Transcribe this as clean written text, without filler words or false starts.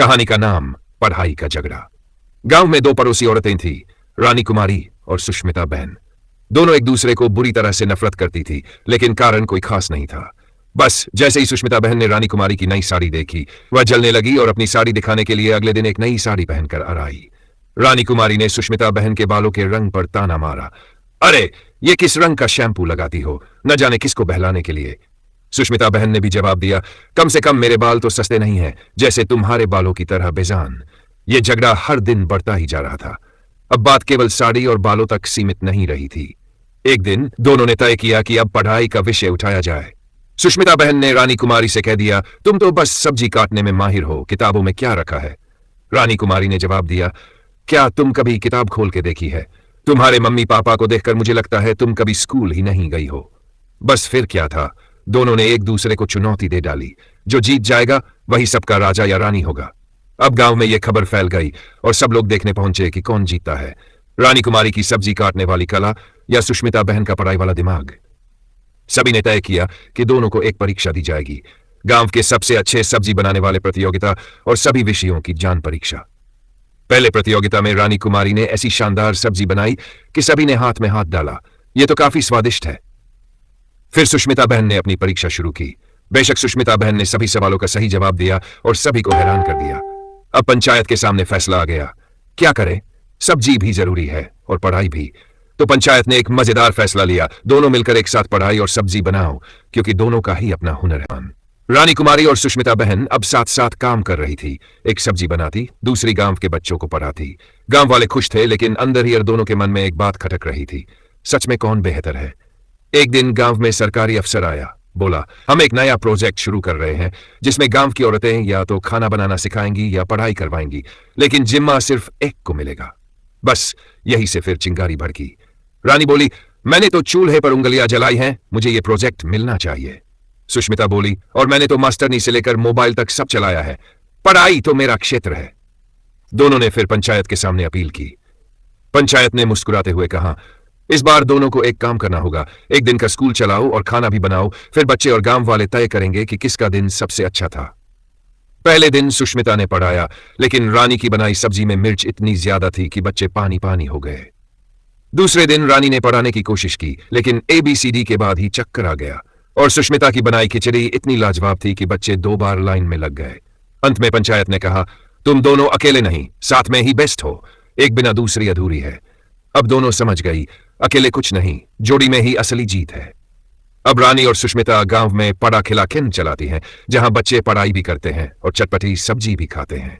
कहानी का नाम पढ़ाई का झगड़ा। गांव में दो पड़ोसी औरतें थीं, रानी कुमारी और सुष्मिता बहन। दोनों एक दूसरे को बुरी तरह से नफरत करती थी, लेकिन कारण कोई खास नहीं था। बस जैसे ही सुष्मिता बहन ने रानी कुमारी की नई साड़ी देखी, वह जलने लगी और अपनी साड़ी दिखाने के लिए अगले दिन एक नई साड़ी पहनकर आई। रानी कुमारी ने सुष्मिता बहन के बालों के रंग पर ताना मारा। अरे, ये किस रंग का शैम्पू लगाती हो, न जाने किसको बहलाने के लिए। सुष्मिता बहन ने भी जवाब दिया, कम से कम मेरे बाल तो सस्ते नहीं हैं, जैसे तुम्हारे बालों की तरह बेजान। यह झगड़ा हर दिन बढ़ता ही जा रहा था। अब बात केवल साड़ी और बालों तक सीमित नहीं रही थी। एक दिन दोनों ने तय किया कि अब पढ़ाई का विषय उठाया जाए। सुष्मिता बहन ने रानी कुमारी से कह दिया, तुम तो बस सब्जी काटने में माहिर हो, किताबों में क्या रखा है। रानी कुमारी ने जवाब दिया, क्या तुम कभी किताब खोल के देखी है? तुम्हारे मम्मी पापा को देखकर मुझे लगता है तुम कभी स्कूल ही नहीं गई हो। बस फिर क्या था, दोनों ने एक दूसरे को चुनौती दे डाली। जो जीत जाएगा वही सबका राजा या रानी होगा। अब गांव में यह खबर फैल गई और सब लोग देखने पहुंचे कि कौन जीतता है, रानी कुमारी की सब्जी काटने वाली कला या सुष्मिता बहन का पढ़ाई वाला दिमाग। सभी ने तय किया कि दोनों को एक परीक्षा दी जाएगी, गांव के सबसे अच्छे सब्जी बनाने वाले प्रतियोगिता और सभी विषयों की जान परीक्षा। पहले प्रतियोगिता में रानी कुमारी ने ऐसी शानदार सब्जी बनाई कि सभी ने हाथ में हाथ डाला, यह तो काफी स्वादिष्ट है। फिर सुष्मिता बहन ने अपनी परीक्षा शुरू की। बेशक सुष्मिता बहन ने सभी सवालों का सही जवाब दिया और सभी को हैरान कर दिया। अब पंचायत के सामने फैसला आ गया, क्या करें, सब्जी भी जरूरी है और पढ़ाई भी। तो पंचायत ने एक मजेदार फैसला लिया, दोनों मिलकर एक साथ पढ़ाई और सब्जी बनाओ, क्योंकि दोनों का ही अपना हुनर है। रानी कुमारी और सुष्मिता बहन अब साथ साथ काम कर रही थी, एक सब्जी बनाती, दूसरी गांव के बच्चों को पढ़ाती। गांव वाले खुश थे, लेकिन अंदर ही दोनों के मन में एक बात खटक रही थी, सच में कौन बेहतर है। एक दिन गांव में सरकारी अफसर आया, बोला, हम एक नया प्रोजेक्ट शुरू कर रहे हैं जिसमें गांव की औरतें या तो खाना बनाना सिखाएंगी या पढ़ाई करवाएंगी, लेकिन जिम्मा सिर्फ एक को मिलेगा। बस यही से फिर चिंगारी भड़की। रानी बोली, मैंने तो चूल्हे पर उंगलियां जलाई हैं, मुझे ये प्रोजेक्ट मिलना चाहिए। सुष्मिता बोली, और मैंने तो मास्टरनी से लेकर मोबाइल तक सब चलाया है, पढ़ाई तो मेरा क्षेत्र है। दोनों ने फिर पंचायत के सामने अपील की। पंचायत ने मुस्कुराते हुए कहा, इस बार दोनों को एक काम करना होगा, एक दिन का स्कूल चलाओ और खाना भी बनाओ, फिर बच्चे और गांव वाले तय करेंगे कि किसका दिन सबसे अच्छा था। पहले दिन सुष्मिता ने पढ़ाया, लेकिन रानी की बनाई सब्जी में मिर्च इतनी ज्यादा थी कि बच्चे पानी पानी हो गए। दूसरे दिन रानी ने पढ़ाने की कोशिश की, लेकिन ABCD के बाद ही चक्कर आ गया, और सुष्मिता की बनाई खिचड़ी इतनी लाजवाब थी कि बच्चे 2 बार लाइन में लग गए। अंत में पंचायत ने कहा, तुम दोनों अकेले नहीं, साथ में ही बेस्ट हो, एक बिना दूसरी अधूरी है। अब दोनों समझ गई, अकेले कुछ नहीं, जोड़ी में ही असली जीत है। अब रानी और सुष्मिता गांव में पड़ा खिला खिन चलाती हैं, जहां बच्चे पढ़ाई भी करते हैं और चटपटी सब्जी भी खाते हैं।